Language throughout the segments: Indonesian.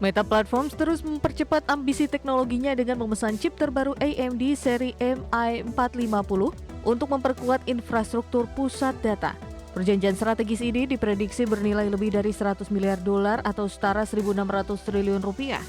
Meta Platforms terus mempercepat ambisi teknologinya dengan memesan chip terbaru AMD seri MI450 untuk memperkuat infrastruktur pusat data. Perjanjian strategis ini diprediksi bernilai lebih dari 100 miliar dolar atau setara 1.600 triliun rupiah.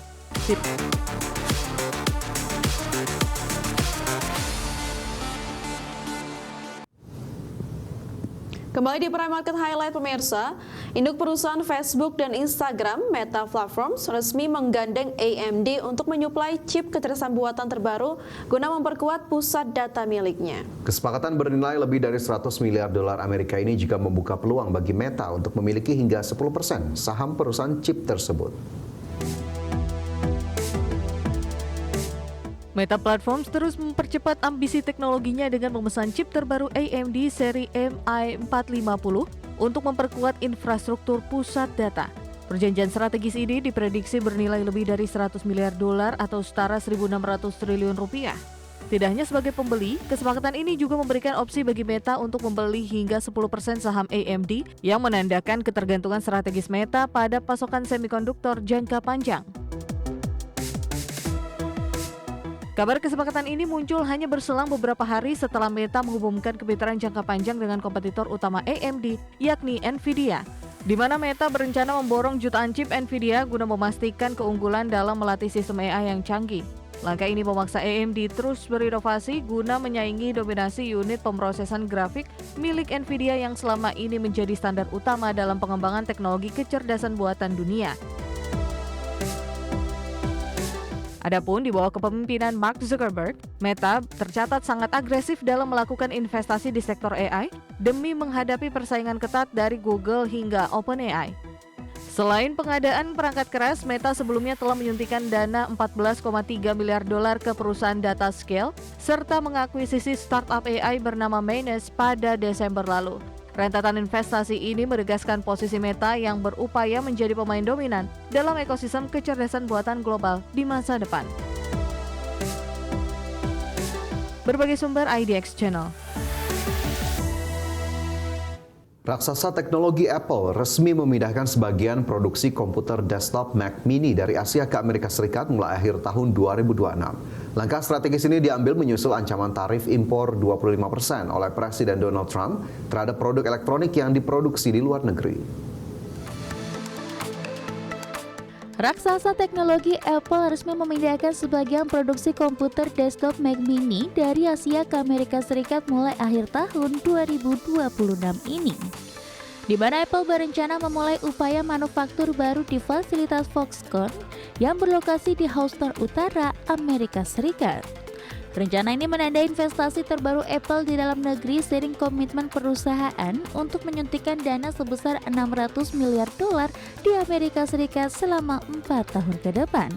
Kembali di Prime Market Highlight pemirsa, induk perusahaan Facebook dan Instagram, Meta Platforms, resmi menggandeng AMD untuk menyuplai chip kecerdasan buatan terbaru guna memperkuat pusat data miliknya. Kesepakatan bernilai lebih dari 100 miliar dolar Amerika ini juga membuka peluang bagi Meta untuk memiliki hingga 10% saham perusahaan chip tersebut. Meta Platforms terus mempercepat ambisi teknologinya dengan memesan chip terbaru AMD seri MI450 untuk memperkuat infrastruktur pusat data. Perjanjian strategis ini diprediksi bernilai lebih dari 100 miliar dolar atau setara 1.600 triliun rupiah. Tidak hanya sebagai pembeli, kesepakatan ini juga memberikan opsi bagi Meta untuk membeli hingga 10% saham AMD yang menandakan ketergantungan strategis Meta pada pasokan semikonduktor jangka panjang. Kabar kesepakatan ini muncul hanya berselang beberapa hari setelah Meta mengumumkan kemitraan jangka panjang dengan kompetitor utama AMD, yakni Nvidia, di mana Meta berencana memborong jutaan chip Nvidia guna memastikan keunggulan dalam melatih sistem AI yang canggih. Langkah ini memaksa AMD terus berinovasi guna menyaingi dominasi unit pemrosesan grafik milik Nvidia yang selama ini menjadi standar utama dalam pengembangan teknologi kecerdasan buatan dunia. Adapun di bawah kepemimpinan Mark Zuckerberg, Meta tercatat sangat agresif dalam melakukan investasi di sektor AI demi menghadapi persaingan ketat dari Google hingga OpenAI. Selain pengadaan perangkat keras, Meta sebelumnya telah menyuntikkan dana 14,3 miliar dolar ke perusahaan data scale serta mengakuisisi startup AI bernama Manus pada Desember lalu. Rentetan investasi ini menegaskan posisi Meta yang berupaya menjadi pemain dominan dalam ekosistem kecerdasan buatan global di masa depan. Berbagai sumber IDX Channel. Raksasa teknologi Apple resmi memindahkan sebagian produksi komputer desktop Mac Mini dari Asia ke Amerika Serikat mulai akhir tahun 2026. Langkah strategis ini diambil menyusul ancaman tarif impor 25% oleh Presiden Donald Trump terhadap produk elektronik yang diproduksi di luar negeri. Raksasa teknologi Apple resmi memindahkan sebagian produksi komputer desktop Mac Mini dari Asia ke Amerika Serikat mulai akhir tahun 2026 ini. Di mana Apple berencana memulai upaya manufaktur baru di fasilitas Foxconn yang berlokasi di Houston Utara, Amerika Serikat. Rencana ini menandai investasi terbaru Apple di dalam negeri seiring komitmen perusahaan untuk menyuntikkan dana sebesar 600 miliar dolar di Amerika Serikat selama 4 tahun ke depan.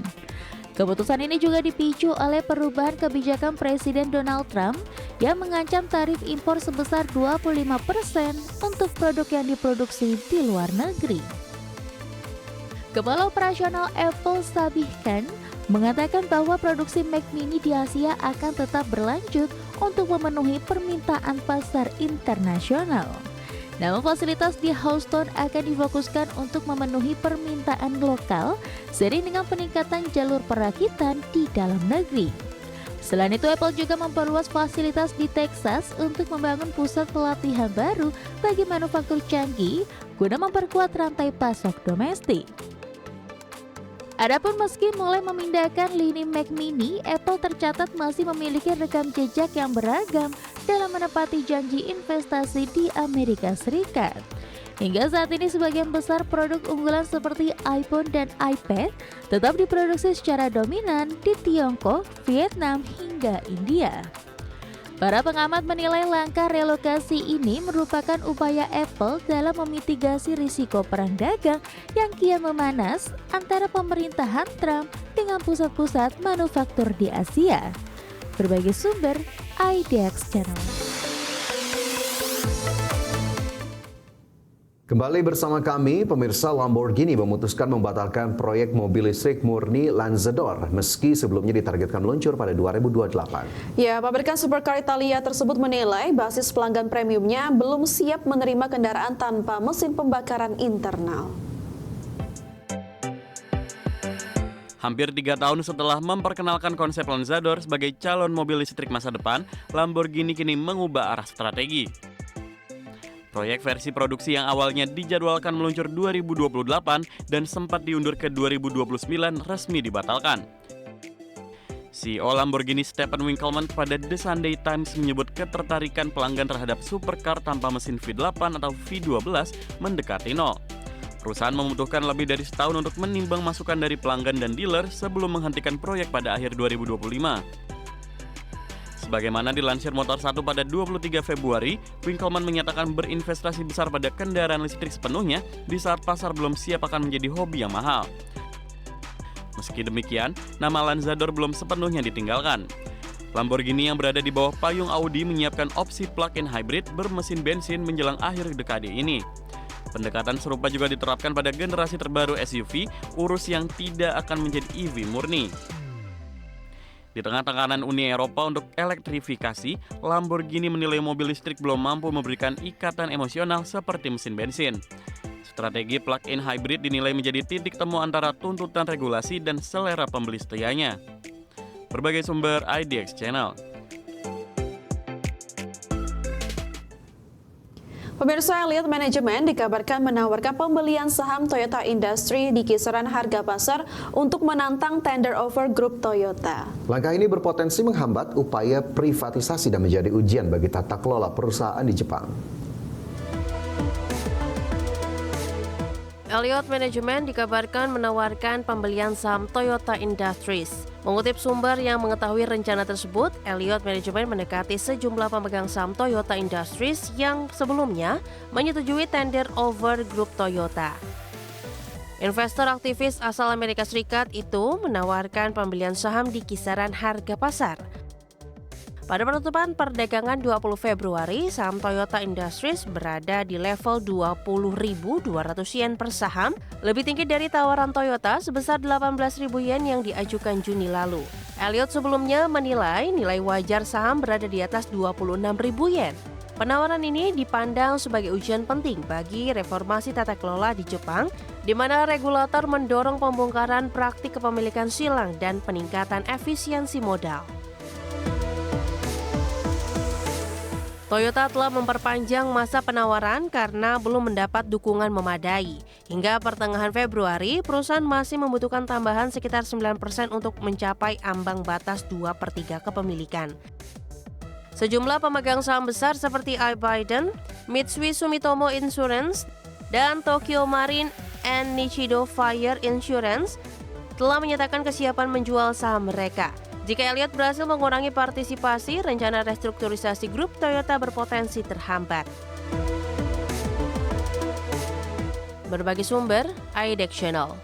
Keputusan ini juga dipicu oleh perubahan kebijakan Presiden Donald Trump yang mengancam tarif impor sebesar 25% untuk produk yang diproduksi di luar negeri. Kepala Operasional Apple Sabih Khan mengatakan bahwa produksi Mac Mini di Asia akan tetap berlanjut untuk memenuhi permintaan pasar internasional. Namun fasilitas di Houston akan difokuskan untuk memenuhi permintaan lokal seiring dengan peningkatan jalur perakitan di dalam negeri. Selain itu, Apple juga memperluas fasilitas di Texas untuk membangun pusat pelatihan baru bagi manufaktur canggih guna memperkuat rantai pasok domestik. Adapun meski mulai memindahkan lini Mac Mini, Apple tercatat masih memiliki rekam jejak yang beragam dalam menepati janji investasi di Amerika Serikat. Hingga saat ini sebagian besar produk unggulan seperti iPhone dan iPad tetap diproduksi secara dominan di Tiongkok, Vietnam, hingga India. Para pengamat menilai langkah relokasi ini merupakan upaya Apple dalam memitigasi risiko perang dagang yang kian memanas antara pemerintahan Trump dengan pusat-pusat manufaktur di Asia. Berbagai sumber IDX Channel. Kembali bersama kami, pemirsa. Lamborghini memutuskan membatalkan proyek mobil listrik murni Lanzador meski sebelumnya ditargetkan meluncur pada 2028. Ya, pabrikan supercar Italia tersebut menilai basis pelanggan premiumnya belum siap menerima kendaraan tanpa mesin pembakaran internal. Hampir 3 tahun setelah memperkenalkan konsep Lanzador sebagai calon mobil listrik masa depan, Lamborghini kini mengubah arah strategi. Proyek versi produksi yang awalnya dijadwalkan meluncur 2028 dan sempat diundur ke 2029 resmi dibatalkan. CEO Lamborghini Stephen Winkelmann pada The Sunday Times menyebut ketertarikan pelanggan terhadap supercar tanpa mesin V8 atau V12 mendekati nol. Perusahaan membutuhkan lebih dari setahun untuk menimbang masukan dari pelanggan dan dealer sebelum menghentikan proyek pada akhir 2025. Sebagaimana dilansir Motor 1 pada 23 Februari, Winkelmann menyatakan berinvestasi besar pada kendaraan listrik sepenuhnya di saat pasar belum siap akan menjadi hobi yang mahal. Meski demikian, nama Lanzador belum sepenuhnya ditinggalkan. Lamborghini yang berada di bawah payung Audi menyiapkan opsi plug-in hybrid bermesin bensin menjelang akhir dekade ini. Pendekatan serupa juga diterapkan pada generasi terbaru SUV, Urus yang tidak akan menjadi EV murni. Di tengah tekanan Uni Eropa untuk elektrifikasi, Lamborghini menilai mobil listrik belum mampu memberikan ikatan emosional seperti mesin bensin. Strategi plug-in hybrid dinilai menjadi titik temu antara tuntutan regulasi dan selera pembeli setianya. Berbagai sumber IDX Channel. Pemirsa, Elliott Management dikabarkan menawarkan pembelian saham Toyota Industries di kisaran harga pasar untuk menantang tender offer grup Toyota. Langkah ini berpotensi menghambat upaya privatisasi dan menjadi ujian bagi tata kelola perusahaan di Jepang. Elliott Management dikabarkan menawarkan pembelian saham Toyota Industries. Mengutip sumber yang mengetahui rencana tersebut, Elliott Management mendekati sejumlah pemegang saham Toyota Industries yang sebelumnya menyetujui tender over grup Toyota. Investor aktivis asal Amerika Serikat itu menawarkan pembelian saham di kisaran harga pasar. Pada penutupan perdagangan 20 Februari, saham Toyota Industries berada di level 20.200 yen per saham, lebih tinggi dari tawaran Toyota sebesar 18.000 yen yang diajukan Juni lalu. Elliott sebelumnya menilai nilai wajar saham berada di atas 26.000 yen. Penawaran ini dipandang sebagai ujian penting bagi reformasi tata kelola di Jepang, di mana regulator mendorong pembongkaran praktik kepemilikan silang dan peningkatan efisiensi modal. Toyota telah memperpanjang masa penawaran karena belum mendapat dukungan memadai. Hingga pertengahan Februari, perusahaan masih membutuhkan tambahan sekitar 9% untuk mencapai ambang batas 2/3 kepemilikan. Sejumlah pemegang saham besar seperti iBiden, Mitsui Sumitomo Insurance, dan Tokyo Marine and Nichido Fire Insurance telah menyatakan kesiapan menjual saham mereka. Jika Elliott berhasil mengurangi partisipasi, rencana restrukturisasi grup Toyota berpotensi terhambat. Berbagai sumber, IDX Channel.